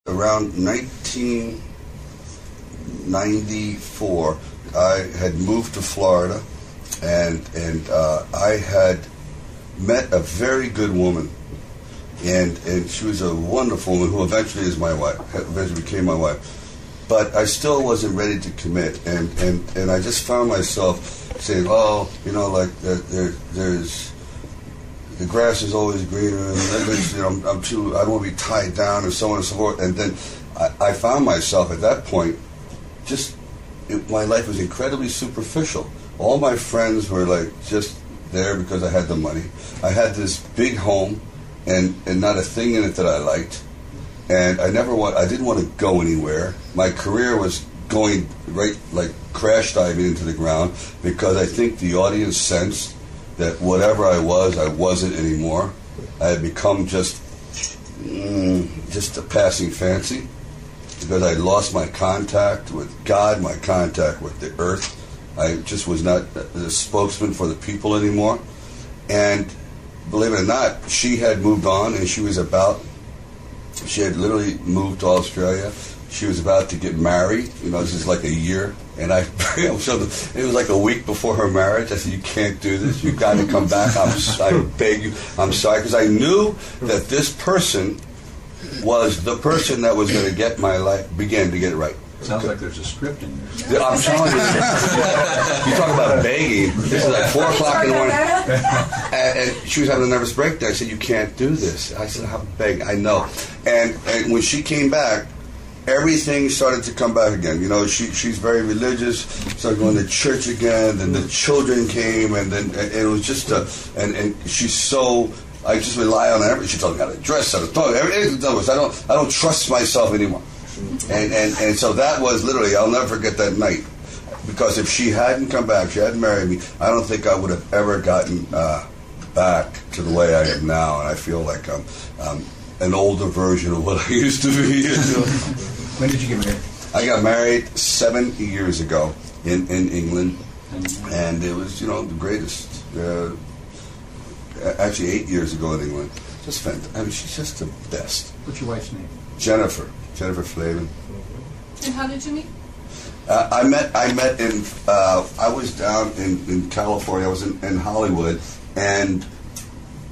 Around 1994, I had moved to Florida, and I had met a very good woman, and she was a wonderful woman who eventually is my wife, eventually became my wife. But I still wasn't ready to commit, and I just found myself saying, oh, you know, like there's the grass is always greener, and you know, I don't want to be tied down, and so on and so forth. And then I found myself at that point, my life was incredibly superficial. All my friends were like just there because I had the money. I had this big home, and not a thing in it that I liked. And I didn't want to go anywhere. My career was going right, like crash diving into the ground, because I think the audience sensed that whatever I wasn't anymore. I had become just a passing fancy, because I lost my contact with God, my contact with the earth. I just was not the spokesman for the people anymore. And believe it or not, she had moved on, and she had literally moved to Australia. She was about to get married. You know, this is like a year. And it was like a week before her marriage. I said, you can't do this. You've got to come back. I beg you. I'm sorry. Because I knew that this person was the person that was going to get my life, begin to get it right. Sounds like there's a script in there. I'm telling you. You talk about begging. This is like 4 o'clock in the morning. And she was having a nervous breakdown. I said, you can't do this. I said, I'm begging. I know. And when she came back, everything started to come back again. You know, she's very religious, started going to church again, then the children came, and it was just and she's so, I just rely on everything. She told me how to dress, how to talk, everything. I don't trust myself anymore. And so that was literally, I'll never forget that night, because if she hadn't come back, she hadn't married me, I don't think I would have ever gotten back to the way I am now. And I feel like I'm an older version of what I used to be. When did you get married? I got married 7 years ago in England, and it was, you know, the greatest. Actually, 8 years ago in England. Just fantastic. I mean, she's just the best. What's your wife's name? Jennifer Flavin. And how did you meet? I met in. I was down in California. I was in Hollywood, and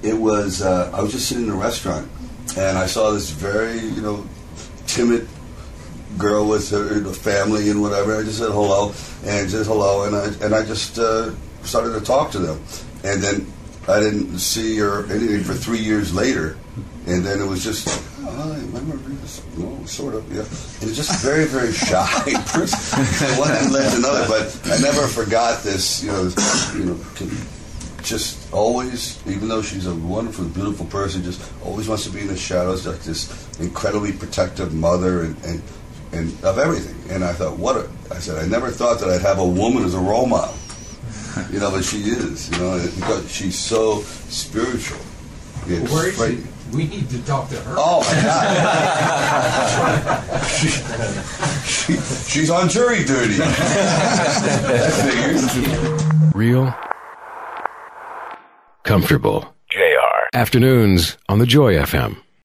it was. I was just sitting in a restaurant, and I saw this very, you know, timid girl with her family and whatever. I just said hello, and I just started to talk to them, and then I didn't see her anything for 3 years later, and then it was just, oh, I remember this, well, sort of, yeah, and it's just very, very shy person. One thing led to another, but I never forgot this, you know, just always, even though she's a wonderful, beautiful person, just always wants to be in the shadows, like this incredibly protective mother and of everything. And I thought, I said, I never thought that I'd have a woman as a role model. You know, but she is, you know, because she's so spiritual. Where is she? We need to talk to her. Oh, my God. She's on jury duty. That figures. Real. Comfortable. JR. Afternoons on the Joy FM.